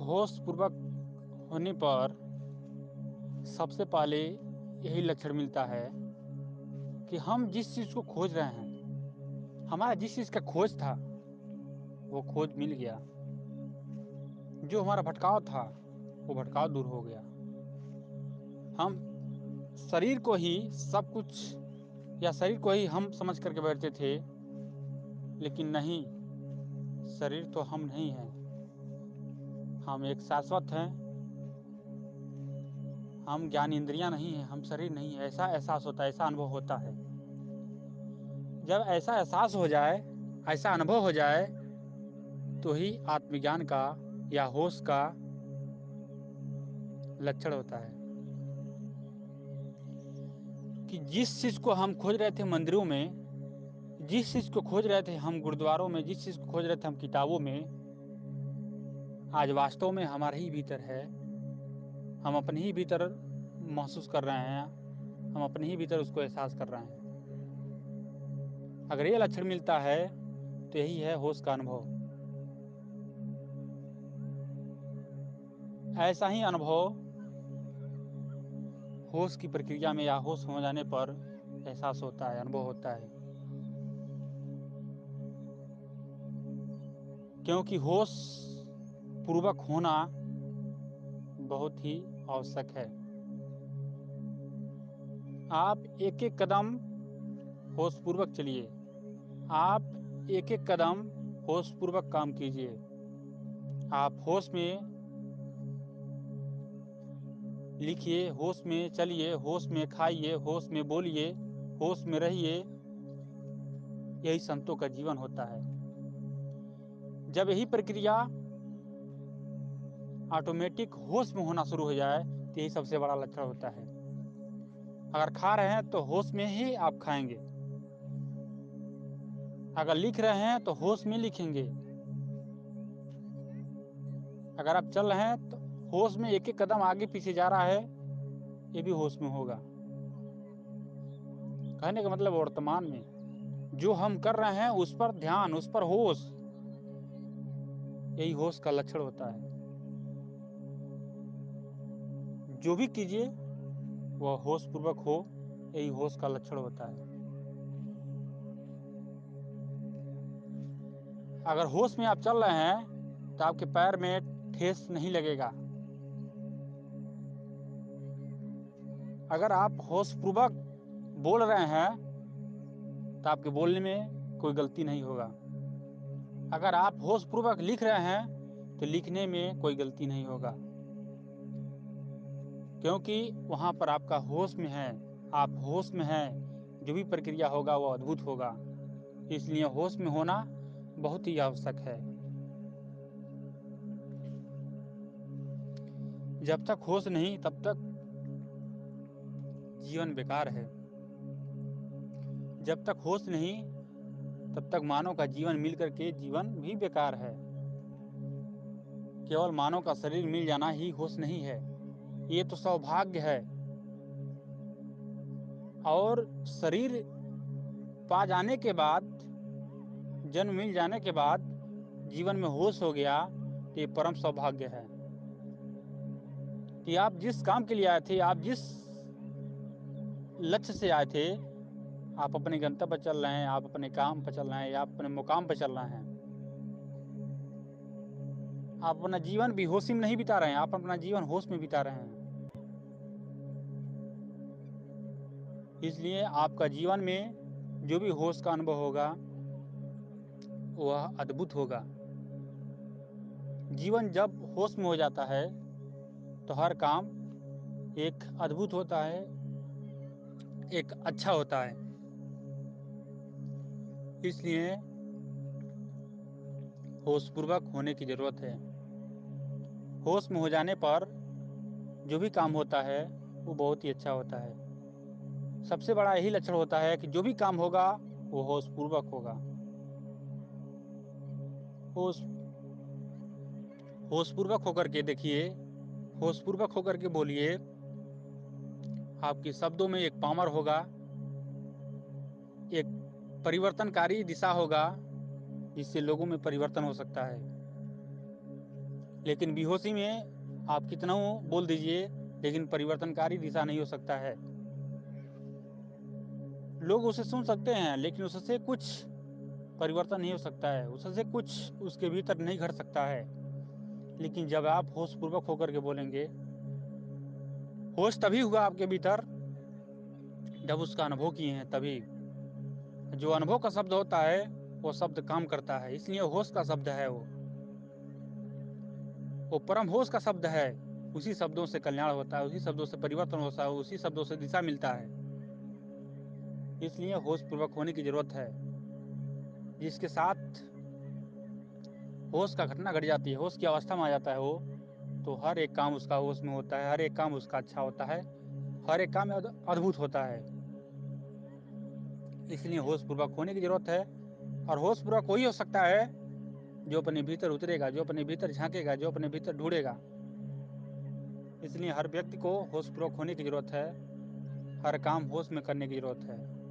होशपूर्वक होने पर सबसे पहले यही लक्षण मिलता है कि हम जिस चीज़ को खोज रहे हैं, हमारा जिस चीज़ का खोज था वो खोज मिल गया। जो हमारा भटकाव था वो भटकाव दूर हो गया। हम शरीर को ही सब कुछ या शरीर को ही हम समझ करके बैठते थे, लेकिन नहीं, शरीर तो हम नहीं हैं। हम एक शाश्वत हैं। हम ज्ञान इंद्रियां नहीं हैं, हम शरीर नहीं है। ऐसा एहसास होता है, ऐसा अनुभव होता है। जब ऐसा एहसास हो जाए, ऐसा अनुभव हो जाए, तो ही आत्मज्ञान का या होश का लक्षण होता है कि जिस चीज को हम खोज रहे थे मंदिरों में, जिस चीज को खोज रहे थे हम गुरुद्वारों में, जिस चीज को खोज रहे थे हम किताबों में, आज वास्तव में हमारे ही भीतर है। हम अपने ही भीतर महसूस कर रहे हैं, हम अपने ही भीतर उसको एहसास कर रहे हैं। अगर ये लक्षण मिलता है तो यही है होश का अनुभव। ऐसा ही अनुभव होश की प्रक्रिया में या होश हो जाने पर एहसास होता है, अनुभव होता है। क्योंकि होश पूर्वक होना बहुत ही आवश्यक है। आप एक एक कदम होश पूर्वक चलिए। आप एक एक कदम होश पूर्वक काम कीजिए। आप होश में लिखिए, होश में चलिए, होश में खाइए, होश में बोलिए, होश में रहिए। यही संतों का जीवन होता है। जब यही प्रक्रिया ऑटोमेटिक होश में होना शुरू हो जाए तो यही सबसे बड़ा लक्षण होता है। अगर खा रहे हैं तो होश में ही आप खाएंगे। अगर लिख रहे हैं तो होश में लिखेंगे। अगर आप चल रहे हैं तो होश में एक एक कदम आगे पीछे जा रहा है, ये भी होश में होगा। कहने का मतलब वर्तमान में जो हम कर रहे हैं उस पर ध्यान, उस पर होश, यही होश का लक्षण होता है। जो भी कीजिए वह होश पूर्वक हो, यही होश का लक्षण होता है। अगर होश में आप चल रहे हैं तो आपके पैर में ठेस नहीं लगेगा। अगर आप होश पूर्वक बोल रहे हैं तो आपके बोलने में कोई गलती नहीं होगा। अगर आप होश पूर्वक लिख रहे हैं तो लिखने में कोई गलती नहीं होगा, क्योंकि वहां पर आपका होश में है, आप होश में हैं। जो भी प्रक्रिया होगा वो अद्भुत होगा। इसलिए होश में होना बहुत ही आवश्यक है। जब तक होश नहीं तब तक जीवन बेकार है। जब तक होश नहीं तब तक मानव का जीवन मिल करके जीवन भी बेकार है। केवल मानव का शरीर मिल जाना ही होश नहीं है, ये तो सौभाग्य है। और शरीर पा जाने के बाद, जन्म मिल जाने के बाद जीवन में होश हो गया तो ये परम सौभाग्य है कि आप जिस काम के लिए आए थे, आप जिस लक्ष्य से आए थे, आप अपने गंतव्य पर चल रहे हैं, आप अपने काम पर चल रहे हैं, या आप अपने मुकाम पर चल रहे हैं। आप अपना जीवन भी होशी में नहीं बिता रहे हैं, आप अपना जीवन होश में बिता रहे हैं। इसलिए आपका जीवन में जो भी होश का अनुभव होगा वह अद्भुत होगा। जीवन जब होश में हो जाता है तो हर काम एक अद्भुत होता है, एक अच्छा होता है। इसलिए होशपूर्वक होने की जरूरत है। होश में हो जाने पर जो भी काम होता है वो बहुत ही अच्छा होता है। सबसे बड़ा यही लक्षण होता है कि जो भी काम होगा वो होशपूर्वक होगा। होश होशपूर्वक होकर के देखिए, होशपूर्वक होकर के बोलिए। आपके शब्दों में एक पावर होगा, एक परिवर्तनकारी दिशा होगा, जिससे लोगों में परिवर्तन हो सकता है। लेकिन बेहोशी में आप कितना बोल दीजिए, लेकिन परिवर्तनकारी दिशा नहीं हो सकता है। लोग उसे सुन सकते हैं, लेकिन उससे कुछ परिवर्तन नहीं हो सकता है, उससे कुछ उसके भीतर नहीं घट सकता है। लेकिन जब आप होशपूर्वक होकर के बोलेंगे, होश तभी हुआ आपके भीतर जब उसका अनुभव किए हैं, तभी। जो अनुभव का शब्द होता है वो शब्द काम करता है, इसलिए होश का शब्द है वो परम होश का शब्द है। उसी शब्दों से कल्याण होता है, उसी शब्दों से परिवर्तन होता है, उसी शब्दों से दिशा मिलता है। इसलिए होश पूर्वक होने की जरूरत है। जिसके साथ होश का घटना घट जाती है, होश की अवस्था में आ जाता है वो, तो हर एक काम उसका होश में होता है, हर एक काम उसका अच्छा होता है, हर एक काम अद्भुत होता है। इसलिए होश पूर्वक होने की जरूरत है। और होश पूर्वक वही हो सकता है जो अपने भीतर उतरेगा, जो अपने भीतर झांकेगा, जो अपने भीतर ढूंढेगा। इसलिए हर व्यक्ति को होश पूर्वक होने की जरूरत है, हर काम होश में करने की जरूरत है।